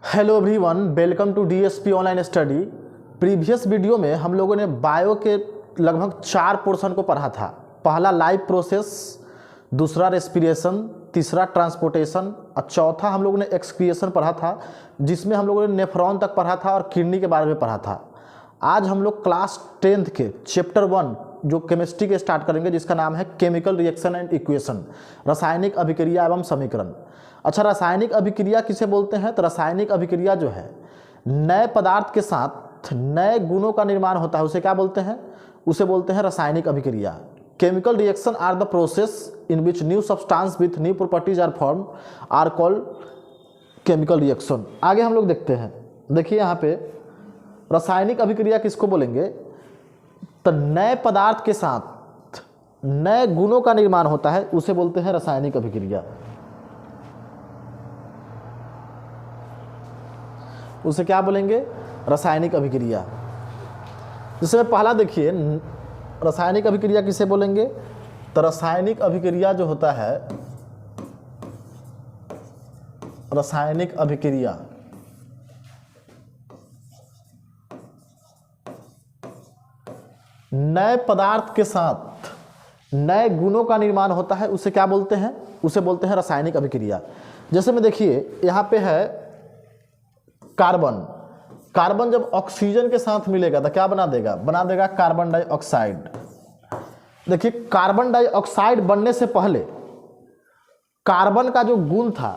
Hello everyone, welcome to DSP online study. Previous video में हम लोगों ने बायो के लगभग 4 पोर्शन को पढ़ा था। पहला लाइफ प्रोसेस, दूसरा रेस्पिरेशन, तीसरा ट्रांसपोर्टेशन और चौथा हम लोगों ने एक्सक्रिएशन पढ़ा था, जिसमें हम लोगों ने नेफ्रॉन तक पढ़ा था और किडनी के बारे में पढ़ा था। आज हम लोग क्लास 10th के चैप्टर 1 जो केमिस्ट्री के स्टार्ट करेंगे, जिसका नाम है केमिकल रिएक्शन एंड इक्वेशन, रासायनिक अभिक्रिया एवं समीकरण। अच्छा, रासायनिक अभिक्रिया किसे बोलते हैं? तो रासायनिक अभिक्रिया जो है नए पदार्थ के साथ नए गुणों का निर्माण होता है, उसे क्या बोलते हैं? उसे बोलते हैं रासायनिक अभिक्रिया। Chemical reaction are the process in which new substance with new properties are form are called chemical reaction. आगे हम लोग देखते हैं। देखिए यहाँ पे रासायनिक अभिक्रिया किसको बोलेंगे? तो नए पदार्थ के साथ नए गुणों का निर्माण होता है, उसे बोलते हैं रासायनिक अभिक्रिया। उसे क्या बोलेंगे? रासायनिक अभिक्रिया। जिसमें पहला देखिए, रासायनिक अभिक्रिया किसे बोलेंगे? तो रासायनिक अभिक्रिया जो होता है, रासायनिक अभिक्रिया नए पदार्थ के साथ नए गुणों का निर्माण होता है, उसे क्या बोलते हैं? उसे बोलते हैं रासायनिक अभिक्रिया। जैसे में देखिए यहाँ पे है कार्बन। कार्बन जब ऑक्सीजन के साथ मिलेगा तो क्या बना देगा? बना देगा कार्बन डाइऑक्साइड। देखिए, कार्बन डाइऑक्साइड बनने से पहले कार्बन का जो गुण था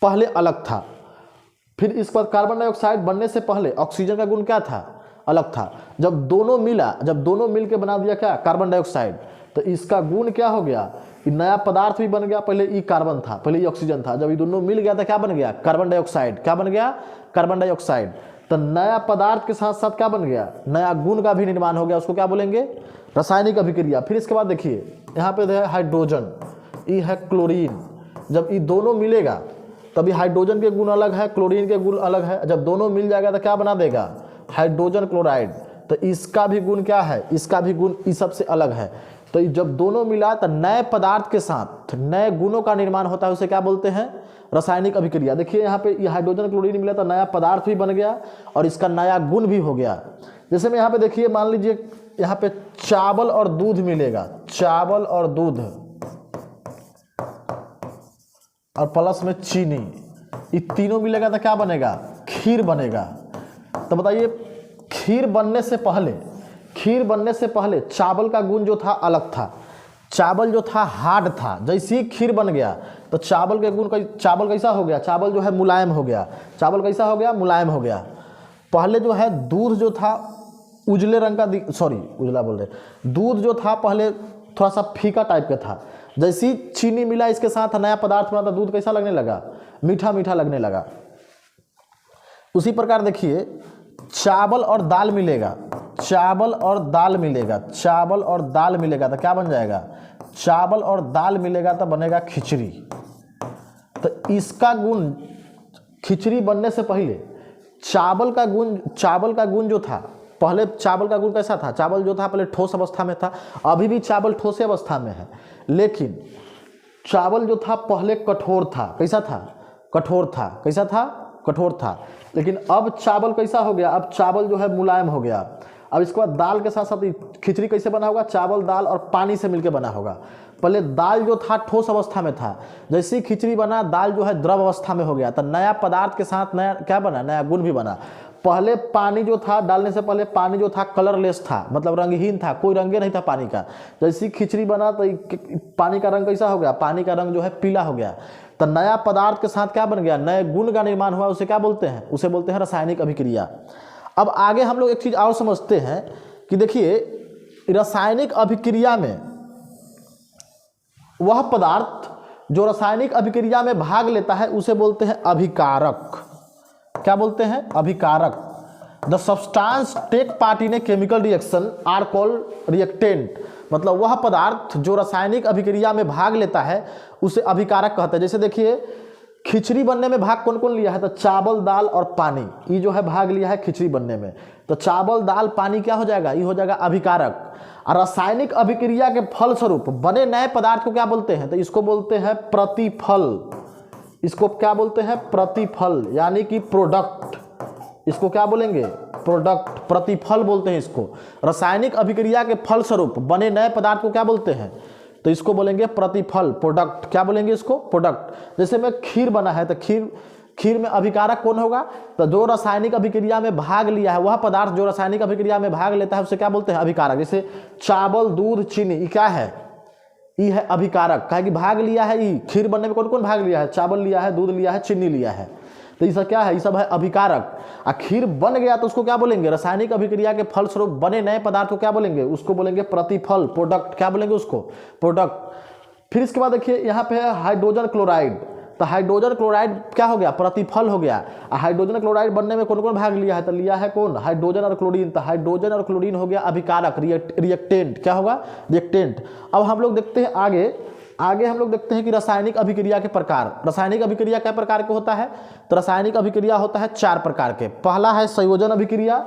पहले अलग था, फिर इस पर कार्बन डाइऑक्साइड बनने से पहले ऑक्सीजन का गुण क्या था? अलग था। जब दोनों मिला, जब दोनों मिल के बना दिया क्या? Carbon dioxide. तो इसका गुण क्या हो गया? नया पदार्थ भी बन गया। पहले ई कार्बन था, पहले ई ऑक्सीजन था। जब ये दोनों मिल गया तो क्या बन गया? Carbon dioxide. क्या बन गया? Carbon dioxide. तो नया पदार्थ के साथ साथ क्या बन गया? नया गुण का भी निर्माण हो गया। उसको क्या बोलेंगे? रासायनिक अभिक्रिया। फिर इसके बाद देखिए यहाँ पे है हाइड्रोजन, ई है क्लोरीन। जब ये दोनों मिलेगा तभी हाइड्रोजन के गुण अलग है, क्लोरीन के गुण अलग है। जब दोनों मिल जाएगा तो क्या बना देगा? Hydrogen chloride. तो इसका भी गुण क्या है? इसका भी गुण इस सबसे अलग है। तो जब दोनों मिला तो नए पदार्थ के साथ नए गुणों का निर्माण होता है, उसे क्या बोलते हैं? रासायनिक अभिक्रिया। देखिए यहाँ पे ये हाइड्रोजन क्लोरीन मिला तो नया पदार्थ भी बन गया और इसका नया गुण भी हो गया। जैसे में यहाँ पे देखिए, मान लीजिए यहाँ पे चावल और दूध मिलेगा, चावल और दूध और प्लस में चीनी, ये तीनों मिलेगा तो क्या बनेगा? खीर बनेगा। तो बताइए, खीर बनने से पहले चावल का गुण जो था अलग था। चावल जो था हार्ड था। जैसे ही खीर बन गया तो चावल के गुण, चावल कैसा हो गया? चावल जो है मुलायम हो गया। चावल कैसा हो गया? मुलायम हो गया। पहले जो है दूध जो था उजले रंग का, उजला बोल रहे, दूध जो था पहले थोड़ा सा फीका टाइप का था। जैसे ही चीनी मिला इसके साथ, नया पदार्थ बना, तो दूध कैसा लगने लगा? मीठा मीठा लगने लगा। उसी प्रकार देखिए, चावल और दाल मिलेगा, चावल और दाल मिलेगा, चावल और दाल मिलेगा तो क्या बन जाएगा? चावल और दाल मिलेगा तो बनेगा खिचड़ी। तो इसका गुण, खिचड़ी बनने से पहले चावल का गुण जो था, पहले चावल का गुण कैसा था? चावल जो था पहले ठोस अवस्था में था, अभी भी चावल ठोस अवस्था में है, लेकिन चावल जो था पहले कठोर था। कैसा था? कठोर था। कैसा था? कठोर था। लेकिन अब चावल कैसा हो गया? अब चावल जो है मुलायम हो गया। अब इसके बाद दाल के साथ साथ खिचड़ी कैसे बना होगा? चावल, दाल और पानी से मिलकर बना होगा। पहले दाल जो था ठोस अवस्था में था, जैसे ही खिचड़ी बना, दाल जो है द्रव अवस्था में हो गया। तो नया पदार्थ के साथ नया क्या बना? नया गुण भी बना। पहले पानी जो था, डालने से पहले पानी जो था कलरलेस था, मतलब रंगहीन था, कोई रंगे नहीं था पानी का। जैसे ही खिचड़ी बना तो पानी का रंग कैसा हो गया? पानी का रंग जो है पीला हो गया। तो नया पदार्थ के साथ क्या बन गया? नए गुण का निर्माण हुआ। उसे क्या बोलते हैं? उसे बोलते हैं रासायनिक अभिक्रिया। अब आगे हम लोग एक चीज और समझते हैं कि देखिए, रासायनिक अभिक्रिया में वह पदार्थ जो रासायनिक अभिक्रिया में भाग लेता है, उसे बोलते हैं अभिकारक। क्या बोलते हैं? अभिकारक। The substance take part in a chemical reaction are called reactant. मतलब वह पदार्थ जो रासायनिक अभिक्रिया में भाग लेता है उसे अभिकारक कहते हैं। जैसे देखिए, खिचड़ी बनने में भाग कौन कौन लिया है? तो चावल, दाल और पानी, ये जो है भाग लिया है खिचड़ी बनने में। तो चावल, दाल, पानी क्या हो जाएगा? ये हो जाएगा अभिकारक। और रासायनिक अभिक्रिया के फलस्वरूप बने नए पदार्थ को क्या बोलते हैं? तो इसको बोलते हैं प्रतिफल। इसको क्या बोलते हैं? प्रतिफल, यानी कि प्रोडक्ट। इसको क्या बोलेंगे? प्रोडक्ट, प्रतिफल बोलते हैं इसको। रासायनिक अभिक्रिया के फलस्वरूप बने नए पदार्थ को क्या बोलते हैं? तो इसको बोलेंगे प्रतिफल, प्रोडक्ट। क्या बोलेंगे इसको? प्रोडक्ट। जैसे में खीर बना है तो खीर में अभिकारक कौन होगा? तो जो रासायनिक अभिक्रिया में भाग लिया है, वह पदार्थ जो रासायनिक अभिक्रिया में भाग लेता है उसे क्या बोलते हैं? अभिकारक। जैसे चावल, दूध, चीनी, ये क्या है? ये है अभिकारक। कहे कि भाग लिया है, ये खीर बनने में कौन कौन भाग लिया है? चावल लिया है, दूध लिया है, चीनी लिया है। तो ये सब क्या है? ये सब है अभिकारक। और खीर बन गया तो उसको क्या बोलेंगे? रासायनिक अभिक्रिया के फलस्वरूप बने नए पदार्थ को क्या बोलेंगे? उसको बोलेंगे प्रतिफल, प्रोडक्ट। क्या बोलेंगे उसको? प्रोडक्ट। फिर इसके बाद देखिए यहाँ पे है हाइड्रोजन क्लोराइड। तो हाइड्रोजन क्लोराइड क्या हो गया? प्रतिफल हो गया। हाइड्रोजन क्लोराइड बनने में कौन कौन भाग लिया है? तो लिया है कौन? हाइड्रोजन और क्लोरीन। तो हाइड्रोजन और क्लोरीन हो गया अभिकारक, रिएक्टेंट। क्या होगा? रिएक्टेंट। अब हम लोग देखते हैं आगे हम लोग देखते हैं कि रासायनिक अभिक्रिया के प्रकार। रासायनिक अभिक्रिया क्या प्रकार के होता है? तो रासायनिक अभिक्रिया होता है 4 प्रकार के। पहला है संयोजन अभिक्रिया,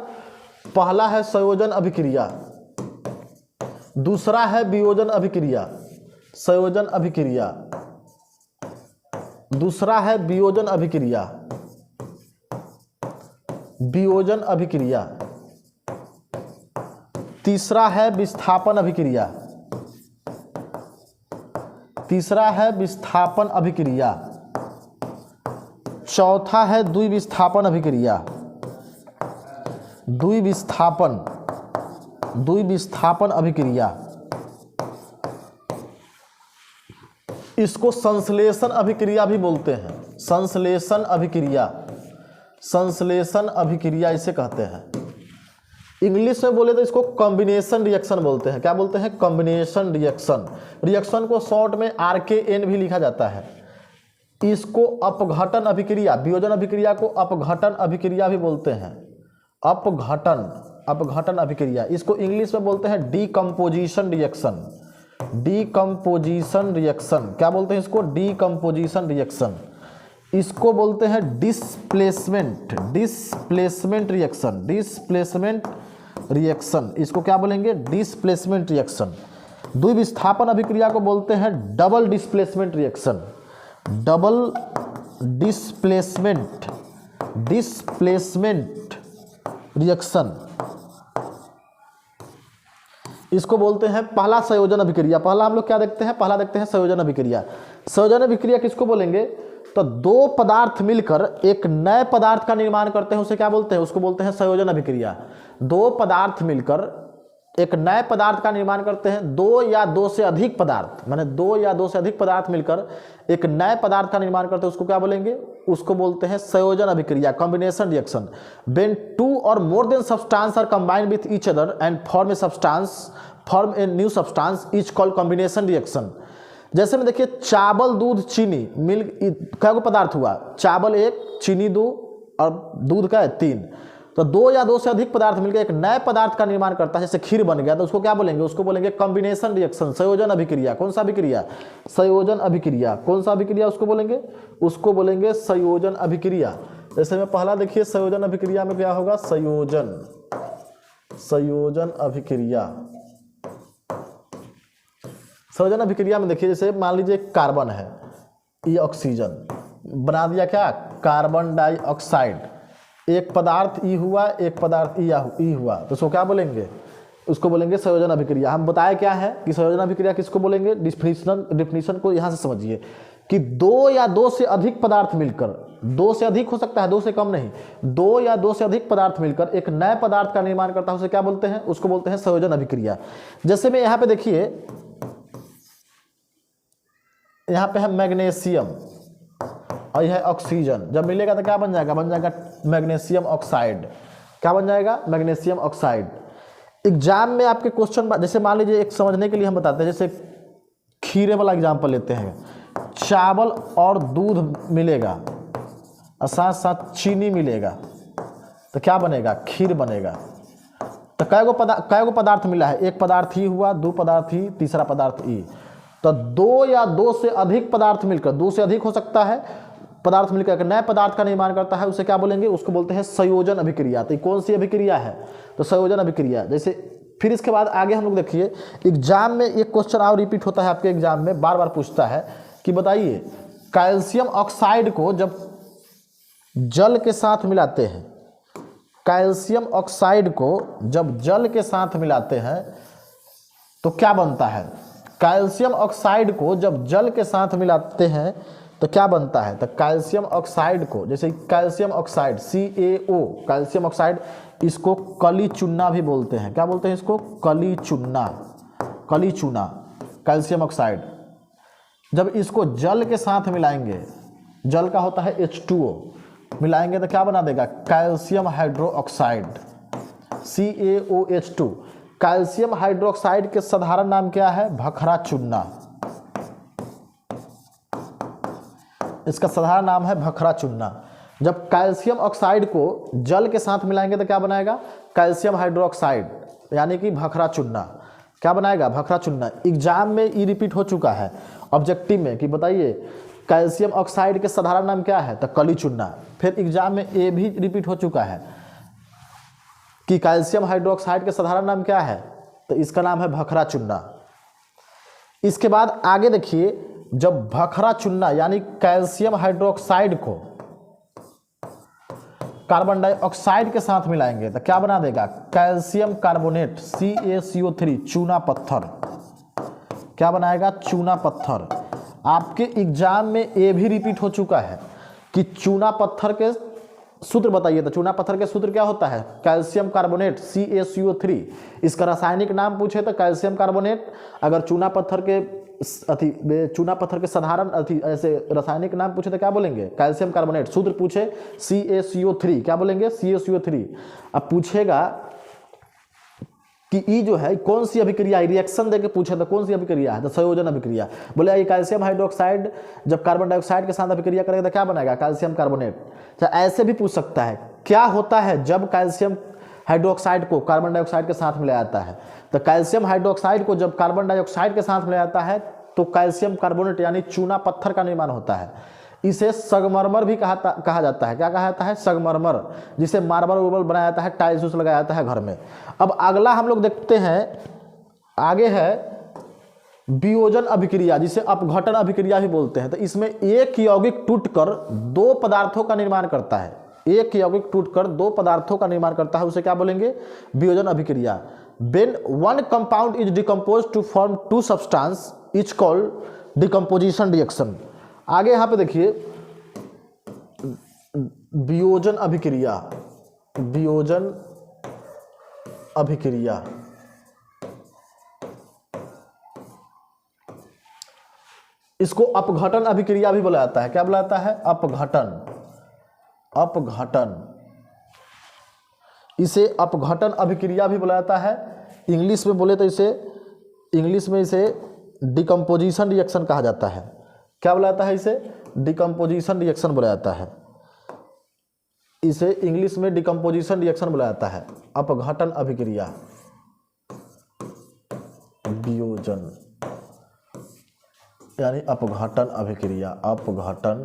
दूसरा है वियोजन अभिक्रिया, दूसरा है वियोजन अभिक्रिया, तीसरा है विस्थापन अभिक्रिया, चौथा है द्विविस्थापन अभिक्रिया। इसको संश्लेषण अभिक्रिया भी बोलते हैं। संश्लेषण अभिक्रिया इसे कहते हैं। इंग्लिश में बोले तो इसको कॉम्बिनेशन रिएक्शन बोलते हैं। क्या बोलते हैं? कॉम्बिनेशन रिएक्शन को शॉर्ट में RKN भी लिखा जाता है। इसको अपघटन अभिक्रिया, वियोजन अभिक्रिया को अपघटन अभिक्रिया भी बोलते हैं। अपघटन अभिक्रिया, इसको इंग्लिश में बोलते हैं डीकम्पोजिशन रिएक्शन। क्या बोलते हैं इसको? Decomposition reaction. इसको बोलते हैं डिस्प्लेसमेंट रिएक्शन। इसको क्या बोलेंगे? Displacement reaction. द्विविस्थापन अभिक्रिया को बोलते हैं डबल डिस्प्लेसमेंट रिएक्शन। इसको बोलते हैं पहला संयोजन अभिक्रिया। पहला हम लोग क्या देखते हैं? पहला देखते हैं संयोजन अभिक्रिया। संयोजन अभिक्रिया किसको बोलेंगे? तो दो पदार्थ मिलकर एक नए पदार्थ का निर्माण करते हैं, उसे क्या बोलते हैं? उसको बोलते हैं संयोजन अभिक्रिया। दो पदार्थ मिलकर एक नए पदार्थ का निर्माण करते हैं। दो या दो से अधिक पदार्थ मिलकर एक नए पदार्थ का निर्माण करते हैं, उसको क्या बोलेंगे? उसको बोलते हैं संयोजन अभिक्रिया, combination reaction. When 2 or more than substance are combined with each other and form a new substance is called combination reaction। जैसे में देखिए चावल, दूध, चीनी मिल क्या पदार्थ हुआ? चावल 1, चीनी 2 और दूध का 3। तो 2 या 2 से अधिक पदार्थ मिलकर एक नए पदार्थ का निर्माण करता है। जैसे खीर बन गया तो उसको क्या बोलेंगे? उसको बोलेंगे कॉम्बिनेशन रिएक्शन, संयोजन अभिक्रिया। कौन सा अभिक्रिया? संयोजन अभिक्रिया। कौन सा अभिक्रिया उसको बोलेंगे? उसको बोलेंगे संयोजन अभिक्रिया। जैसे में पहला देखिए संयोजन अभिक्रिया में क्या होगा? संयोजन अभिक्रिया। संयोजन अभिक्रिया में देखिए जैसे मान लीजिए कार्बन है, ये ऑक्सीजन बना दिया क्या? Carbon dioxide. एक पदार्थ ई हुआ, एक पदार्थ ई हुआ, तो उसको क्या बोलेंगे? उसको बोलेंगे संयोजन अभिक्रिया। हम बताए क्या है कि संयोजन अभिक्रिया किसको बोलेंगे? डिफिनीशन को यहाँ से समझिए कि 2 या 2 से अधिक पदार्थ मिलकर, 2 से अधिक हो सकता है, 2 से कम नहीं, 2 या 2 से अधिक पदार्थ मिलकर एक नए पदार्थ का निर्माण करता है, उसे क्या बोलते हैं? उसको बोलते हैं संयोजन अभिक्रिया। जैसे में यहाँ पे देखिए, यहाँ पे है मैग्नीशियम और यह है ऑक्सीजन। जब मिलेगा तो क्या बन जाएगा? बन जाएगा मैग्नीशियम ऑक्साइड। क्या बन जाएगा? Magnesium oxide. एग्जाम में आपके क्वेश्चन, जैसे मान लीजिए एक समझने के लिए हम बताते हैं, जैसे खीरे वाला एग्जाम्पल लेते हैं। चावल और दूध मिलेगा और साथ साथ चीनी मिलेगा तो क्या बनेगा? खीर बनेगा। तो कै गो पदार्थ मिला है? एक पदार्थ ही हुआ, 2 पदार्थ ही, तीसरा पदार्थ ई। तो 2 या 2 से अधिक पदार्थ मिलकर, 2 से अधिक हो सकता है पदार्थ मिलकर एक नए पदार्थ का निर्माण करता है, उसे क्या बोलेंगे? उसको बोलते हैं संयोजन अभिक्रिया। तो कौन सी अभिक्रिया है? तो संयोजन अभिक्रिया। जैसे फिर इसके बाद आगे हम लोग देखिए, एग्जाम में एक क्वेश्चन और रिपीट होता है आपके एग्जाम में, बार बार पूछता है कि बताइए कैल्शियम ऑक्साइड को जब जल के साथ मिलाते हैं, कैल्शियम ऑक्साइड को जब जल के साथ मिलाते हैं तो क्या बनता है? कैल्शियम ऑक्साइड को जब जल के साथ मिलाते हैं तो क्या बनता है? तो कैल्शियम ऑक्साइड को, जैसे calcium oxide CaO, calcium oxide, इसको कली चूना भी बोलते हैं। क्या बोलते हैं इसको? कली चूना, कली चूना, कैल्शियम ऑक्साइड। जब इसको जल के साथ मिलाएंगे, जल का होता है H2O, मिलाएंगे तो क्या बना देगा? Calcium hydroxide, CaOH2। Calcium hydroxide के साधारण नाम क्या है? भखरा चूना। इसका साधारण नाम है भखरा चूना। जब कैल्शियम ऑक्साइड को जल के साथ मिलाएंगे तो क्या बनाएगा? कैल्शियम हाइड्रोक्साइड, यानी कि भखरा चूना। क्या बनाएगा? भखरा चूना। एग्जाम में ये रिपीट हो चुका है ऑब्जेक्टिव में कि बताइए कैल्शियम ऑक्साइड के साधारण नाम क्या है? तो कली चूना। फिर एग्जाम में ये भी रिपीट हो चुका है कि कैल्शियम हाइड्रोक्साइड के साधारण नाम क्या है? तो इसका नाम है भखरा चूना। इसके बाद आगे देखिए, जब भखरा चूना यानी कैल्शियम हाइड्रोक्साइड को कार्बन डाइऑक्साइड के साथ मिलाएंगे तो क्या बना देगा? कैल्शियम कार्बोनेट, CaCO3, चूना पत्थर। क्या बनाएगा? चूना पत्थर। आपके एग्जाम में ये भी रिपीट हो चुका है कि चूना पत्थर के सूत्र बताइए। तो चूना पत्थर के सूत्र क्या होता है? Calcium carbonate, CaCO3। इसका रासायनिक नाम पूछे तो कैल्शियम कार्बोनेट। अगर चूना पत्थर के साधारण ऐसे रासायनिक नाम पूछे तो क्या बोलेंगे? Calcium carbonate. सूत्र पूछे CaCO3, क्या बोलेंगे? CaCO3। अब पूछेगा कि ई जो है कौन सी अभिक्रिया, रिएक्शन देके पूछे तो कौन सी अभिक्रिया है? तो संयोजन अभिक्रिया। बोले ये कैल्शियम हाइड्रोक्साइड जब कार्बन डाइऑक्साइड के साथ अभिक्रिया करेगा तो क्या बनेगा? Calcium carbonate. तो ऐसे भी पूछ सकता है क्या होता है जब कैल्शियम हाइड्रोक्साइड को कार्बन डाइऑक्साइड के साथ मिलाया जाता है? तो कैल्शियम हाइड्रोक्साइड को जब कार्बन डाइऑक्साइड के साथ मिलाया जाता है तो कैल्शियम कार्बोनेट यानी चूना पत्थर का निर्माण होता है। इसे संगमरमर भी कहा जाता है। क्या कहा जाता है? संगमरमर, जिसे मार्बल उर्बल बनाया जाता है, टाइल्स उस लगाया जाता है घर में। अब अगला हम लोग देखते हैं, आगे है वियोजन अभिक्रिया, जिसे अपघटन अभिक्रिया भी बोलते हैं। तो इसमें एक यौगिक टूटकर दो पदार्थों का निर्माण करता है। एक यौगिक टूटकर दो पदार्थों का निर्माण करता है, उसे क्या बोलेंगे? वियोजन अभिक्रिया। When one compound is decomposed to form two substance, it's called decomposition reaction। आगे यहाँ पे देखिए वियोजन अभिक्रिया, वियोजन अभिक्रिया। इसको अपघटन अभिक्रिया भी बोला जाता है। क्या बोला जाता है? अपघटन, अपघटन। इसे अपघटन अभिक्रिया भी बोला जाता है। इंग्लिश में बोले तो इंग्लिश में इसे डिकम्पोजिशन रिएक्शन कहा जाता है। क्या बोला जाता है? इसे डिकम्पोजिशन रिएक्शन बोला जाता है। इसे इंग्लिश में डिकम्पोजिशन रिएक्शन बोला जाता है। अपघटन अभिक्रिया, वियोजन यानी अपघटन अभिक्रिया, अपघटन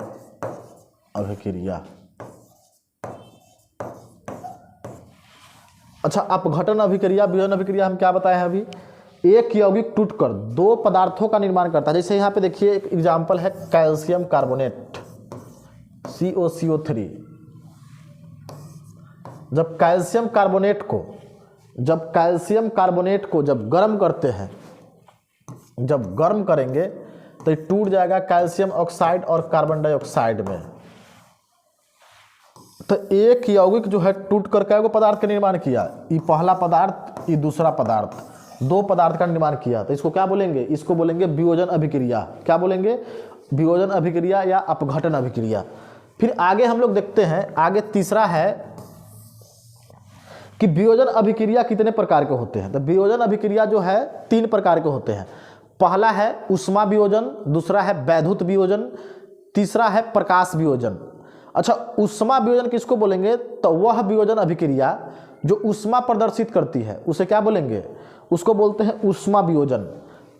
अभिक्रिया। अच्छा, अपघटन अभिक्रिया, वियोजन अभिक्रिया हम क्या बताए हैं अभी? एक यौगिक टूटकर दो पदार्थों का निर्माण करता है। जैसे यहाँ पे देखिए एक एग्जाम्पल है कैल्शियम कार्बोनेट, COCO3। जब कैल्शियम कार्बोनेट को जब गर्म करते हैं, जब गर्म करेंगे तो ये टूट जाएगा कैल्शियम ऑक्साइड और कार्बन डाइऑक्साइड में। तो एक यौगिक जो है टूट कर कई पदार्थ का निर्माण किया, ये पहला पदार्थ, ये दूसरा पदार्थ, दो पदार्थ का निर्माण किया। तो इसको क्या बोलेंगे? इसको बोलेंगे वियोजन अभिक्रिया। क्या बोलेंगे? वियोजन अभिक्रिया या अपघटन अभिक्रिया। फिर आगे हम लोग देखते हैं, आगे तीसरा है कि वियोजन अभिक्रिया कितने प्रकार के होते हैं। तो वियोजन अभिक्रिया जो है 3 प्रकार के होते हैं। पहला है ऊष्मा वियोजन, दूसरा है वैद्युत वियोजन, तीसरा है प्रकाश वियोजन। अच्छा, ऊष्मा वियोजन किसको बोलेंगे? तो वह वियोजन अभिक्रिया जो ऊष्मा प्रदर्शित करती है उसे क्या बोलेंगे? उसको बोलते हैं ऊष्मा वियोजन।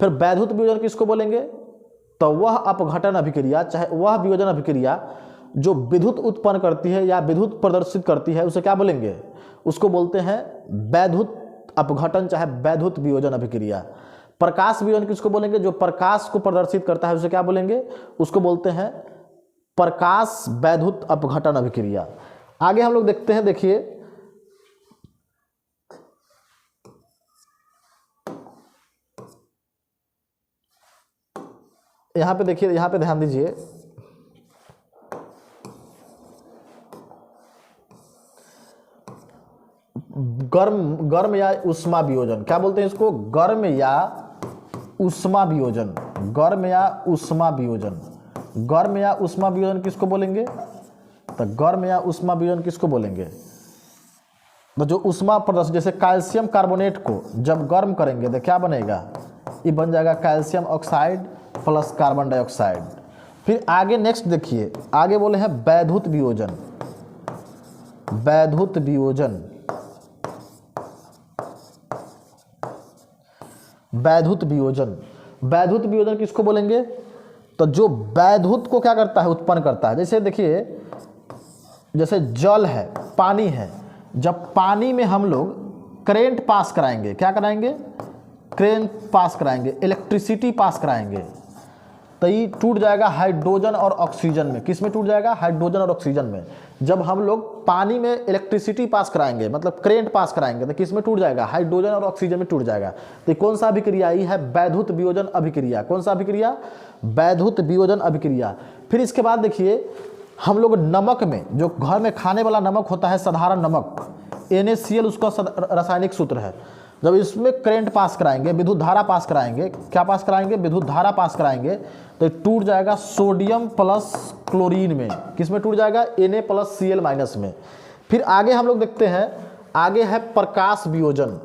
फिर वैद्युत वियोजन किसको बोलेंगे? तो वह अपघटन अभिक्रिया, चाहे वह वियोजन अभिक्रिया जो विद्युत उत्पन्न करती है या विद्युत प्रदर्शित करती है, उसे क्या बोलेंगे? उसको बोलते हैं वैद्युत अपघटन, चाहे वैद्युत वियोजन अभिक्रिया। प्रकाश वियोजन किसको बोलेंगे? जो प्रकाश को प्रदर्शित करता है उसे क्या बोलेंगे? उसको बोलते हैं प्रकाश वैद्युत अपघटन अभिक्रिया। आगे हम लोग देखते हैं, देखिए यहाँ पे देखिए, यहाँ पे ध्यान दीजिए, गर्म या उष्मा वियोजन, क्या बोलते हैं इसको, गर्म या उष्मा वियोजन, गर्म या उष्मा वियोजन। गर्म या उष्मा वियोजन किसको बोलेंगे, तो गर्म या उष्मा वियोजन किसको बोलेंगे, तो जो उष्मा प्रदर्शन, जैसे कैल्शियम कार्बोनेट को जब गर्म करेंगे तो क्या बनेगा, ये बन जाएगा calcium oxide plus carbon dioxide. फिर आगे नेक्स्ट देखिए, आगे बोले हैं वैद्युत वियोजन, वैद्युत वियोजन, वैद्युत वियोजन। वैद्युत वियोजन किसको बोलेंगे, तो जो वैद्युत को क्या करता है, उत्पन्न करता है। जैसे देखिए, जैसे जल है, पानी है, जब पानी में हम लोग करंट पास कराएंगे, क्या कराएंगे, करंट पास कराएंगे, इलेक्ट्रिसिटी पास कराएंगे, तो ये टूट जाएगा हाइड्रोजन और ऑक्सीजन में। किस में टूट जाएगा, हाइड्रोजन और ऑक्सीजन में। जब हम लोग पानी में इलेक्ट्रिसिटी पास कराएंगे, मतलब करंट पास कराएंगे, तो किस में टूट जाएगा, हाइड्रोजन और ऑक्सीजन में टूट जाएगा। तो कौन सा अभिक्रिया, ये है वैद्युत वियोजन अभिक्रिया। कौन सा अभिक्रिया, वैद्युत वियोजन अभिक्रिया। फिर इसके बाद देखिए, हम लोग नमक में, जो घर में खाने वाला नमक होता है, साधारण नमक, NaCl उसका रासायनिक सूत्र है। जब इसमें करंट पास कराएंगे, विद्युत धारा पास कराएंगे, क्या पास कराएंगे, विद्युत धारा पास कराएंगे, तो टूट जाएगा सोडियम प्लस क्लोरीन में। किस में टूट जाएगा, Na+Cl- में। फिर आगे हम लोग देखते हैं, आगे है प्रकाश वियोजन,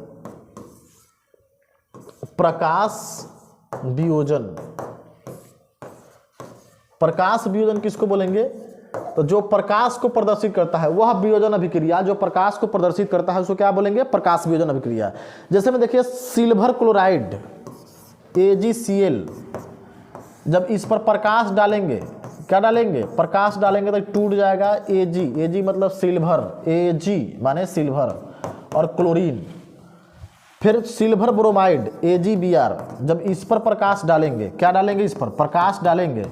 प्रकाश वियोजन। प्रकाश वियोजन किसको बोलेंगे, तो जो प्रकाश को प्रदर्शित करता है वह वियोजन अभिक्रिया, जो प्रकाश को प्रदर्शित करता है उसको क्या बोलेंगे, प्रकाश वियोजन अभिक्रिया। जैसे में देखिए, सिल्वर क्लोराइड AgCl, जब इस पर प्रकाश डालेंगे, क्या डालेंगे, प्रकाश डालेंगे, तो टूट जाएगा Ag मतलब सिल्वर, Ag माने सिल्वर और क्लोरीन। फिर सिल्वर ब्रोमाइड AgBr, जब इस पर प्रकाश डालेंगे, क्या डालेंगे, इस पर प्रकाश डालेंगे,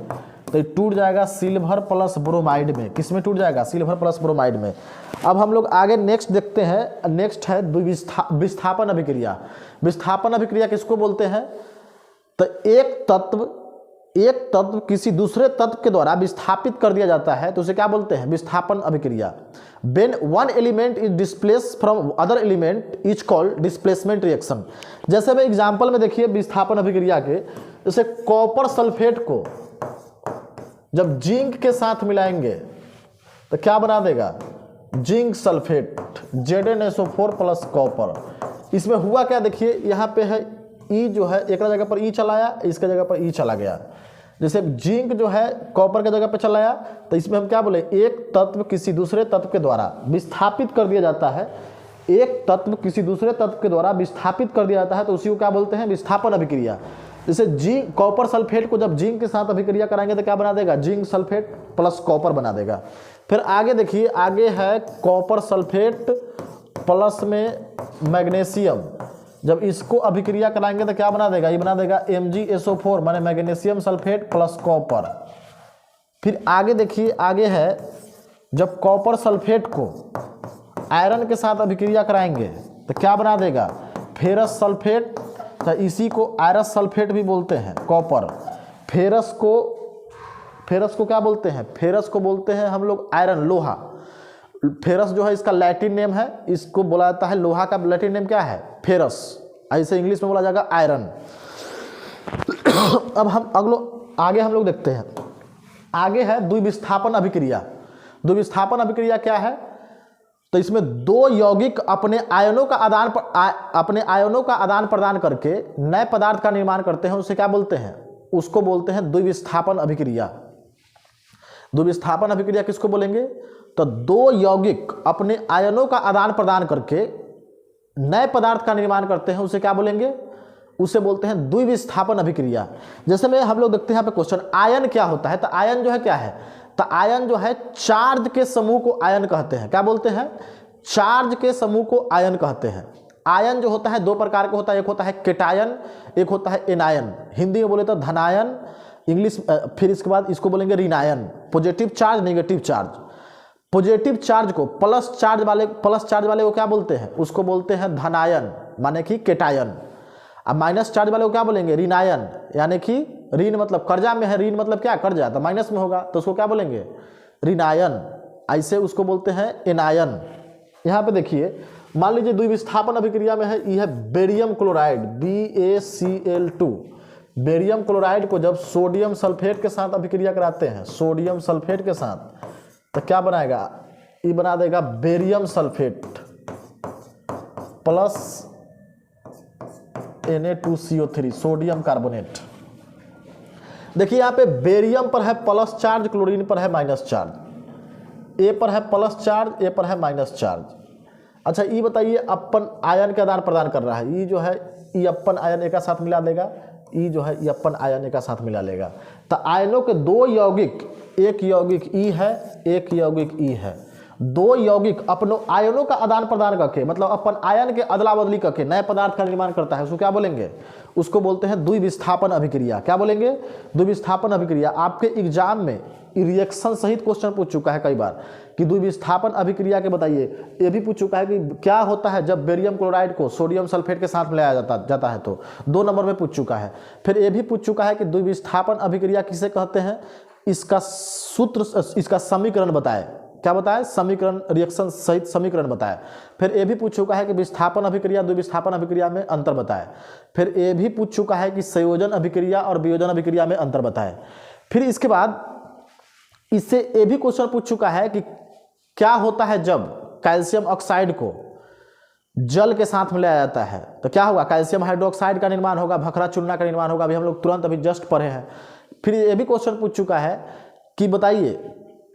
तो टूट जाएगा सिल्वर प्लस ब्रोमाइड में। किस में टूट जाएगा, सिल्वर प्लस ब्रोमाइड में। अब हम लोग आगे नेक्स्ट देखते हैं, नेक्स्ट है विस्थापन अभिक्रिया। विस्थापन अभिक्रिया किसको बोलते हैं, तो एक तत्व किसी दूसरे तत्व के द्वारा विस्थापित कर दिया जाता है, तो उसे क्या बोलते हैं, विस्थापन अभिक्रिया। When one element is displaced from other element is called displacement reaction। जैसे मैं एग्जाम्पल में देखिए विस्थापन अभिक्रिया के, जैसे कॉपर सल्फेट को जब जिंक के साथ मिलाएंगे तो क्या बना देगा, zinc sulphate, ZnSO4 plus copper. इसमें हुआ क्या, देखिए यहाँ पे है ई, जो है एक जगह पर ई चलाया, इसके जगह पर ई चला गया। जैसे जिंक जो है कॉपर के जगह पर चलाया, तो इसमें हम क्या बोले, एक तत्व किसी दूसरे तत्व के द्वारा विस्थापित कर दिया जाता है, एक तत्व किसी दूसरे तत्व के द्वारा विस्थापित कर दिया जाता है, तो उसी को क्या बोलते हैं, विस्थापन अभिक्रिया। जैसे जिंक, कॉपर सल्फेट को जब जिंक के साथ अभिक्रिया कराएंगे तो क्या बना देगा, जिंक सल्फेट प्लस कॉपर बना देगा। फिर आगे देखिए, आगे है कॉपर सल्फेट प्लस में मैग्नीशियम, जब इसको अभिक्रिया कराएंगे तो क्या बना देगा, ये बना देगा MgSO4 माने मैग्नीशियम सल्फेट प्लस कॉपर। फिर आगे देखिए, आगे है जब कॉपर सल्फेट को आयरन के साथ अभिक्रिया कराएंगे तो क्या बना देगा, फेरस सल्फेट, तो इसी को आयरस सल्फेट भी बोलते हैं, कॉपर। फेरस को क्या बोलते हैं, फेरस को बोलते हैं हम लोग आयरन, लोहा। फेरस जो है इसका लैटिन नेम है, इसको बोला जाता है, लोहा का लैटिन नेम क्या है, फेरस, ऐसे इंग्लिश में बोला जाएगा आयरन। अब हम आगे हम लोग देखते हैं, आगे है द्विविस्थापन अभिक्रिया। द्विविस्थापन अभिक्रिया क्या है, तो इसमें दो यौगिक अपने आयनों का आदान प्रदान करके नए पदार्थ का निर्माण करते हैं, उसे क्या बोलते हैं, उसको बोलते हैं द्विविस्थापन अभिक्रिया। द्विविस्थापन अभिक्रिया किसको बोलेंगे, तो दो यौगिक अपने आयनों का आदान प्रदान करके नए पदार्थ का निर्माण करते हैं, उसे क्या बोलेंगे, उसे बोलते हैं द्विविस्थापन अभिक्रिया। जैसे में हम लोग देखते हैं यहाँ पे क्वेश्चन, आयन क्या होता है, तो आयन जो है क्या है, तो आयन जो है चार्ज के समूह को आयन कहते हैं। क्या बोलते हैं, चार्ज के समूह को आयन कहते हैं। आयन जो होता है दो प्रकार का होता है, एक होता है केटायन, एक होता है एनायन। हिंदी में बोले तो धनायन इंग्लिश। फिर इसके बाद इसको बोलेंगे ऋणायन, positive charge negative charge. Positive charge को प्लस चार्ज वाले को क्या बोलते हैं? उसको बोलते हैं धनायन, माने कि केटायन। अब माइनस चार्ज वाले को क्या बोलेंगे? ऋणायन, यानी कि ऋण मतलब कर्जा में है, ऋण मतलब क्या? कर्जा, तो माइनस में होगा तो उसको क्या बोलेंगे? ऋणायन। ऐसे उसको बोलते हैं एनायन। यहाँ पे देखिए, मान लीजिए द्विविस्थापन अभिक्रिया में है, यह है barium chloride BaCl2। Barium chloride को जब सोडियम सल्फेट के साथ अभिक्रिया कराते हैं, सोडियम सल्फेट के साथ, तो क्या बनाएगा? ये बना देगा barium sulphate plus Na2CO3, sodium carbonate. देखिए यहाँ पे बेरियम पर है प्लस चार्ज, क्लोरीन पर है माइनस चार्ज। ए पर है प्लस चार्ज, ए पर है माइनस चार्ज। अच्छा ये बताइए, अपन आयन का आदान प्रदान कर रहा है, ये जो है ये अपन आयन एक साथ मिला देगा, ये जो है ये अपन आयन एक साथ मिला लेगा। तो आयनों के दो यौगिक, एक यौगिक ई है, एक यौगिक ई है, दो यौगिक अपनों आयनों का आदान प्रदान करके, मतलब अपन आयन के अदला बदली करके नए पदार्थ का निर्माण करता है, उसको क्या बोलेंगे? उसको बोलते हैं द्विविस्थापन अभिक्रिया। क्या बोलेंगे? द्विविस्थापन अभिक्रिया। आपके एग्जाम में रिएक्शन सहित क्वेश्चन पूछ चुका है कई बार कि द्विविस्थापन अभिक्रिया के बताइए। ये भी पूछ चुका है कि क्या होता है जब बेरियम क्लोराइड को सोडियम सल्फेट के साथ मिलाया जाता है, तो 2 नंबर में पूछ चुका है। फिर ये भी पूछ चुका है कि द्विविस्थापन अभिक्रिया किसे कहते हैं, इसका सूत्र, इसका समीकरण बताए। क्या बताए? समीकरण, रिएक्शन सहित समीकरण बताए। फिर ये भी पूछ चुका है कि विस्थापन अभिक्रिया द्विविस्थापन अभिक्रिया में अंतर बताए। फिर ये भी पूछ चुका है कि संयोजन अभिक्रिया और वियोजन अभिक्रिया में अंतर बताए। फिर इसके बाद इससे ये भी क्वेश्चन पूछ चुका है कि क्या होता है जब कैल्शियम ऑक्साइड को जल के साथ मिलाया जाता है, तो क्या होगा? कैल्शियम हाइड्रोक्साइड का निर्माण होगा, भखरा चूर्णा का निर्माण होगा। अभी हम लोग तुरंत अभी जस्ट पढ़े हैं। फिर ये भी क्वेश्चन पूछ चुका है कि बताइए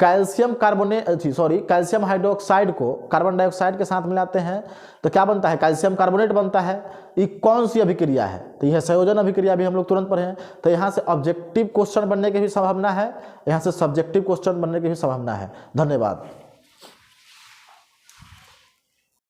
कैल्शियम कैल्शियम हाइड्रोक्साइड को कार्बन डाइऑक्साइड के साथ मिलाते हैं तो क्या बनता है? कैल्शियम कार्बोनेट बनता है। ये कौन सी अभिक्रिया है? तो यह संयोजन अभिक्रिया भी हम लोग तुरंत पढ़े हैं। तो यहाँ से ऑब्जेक्टिव क्वेश्चन बनने की भी संभावना है, यहाँ से सब्जेक्टिव क्वेश्चन बनने की भी संभावना है। धन्यवाद।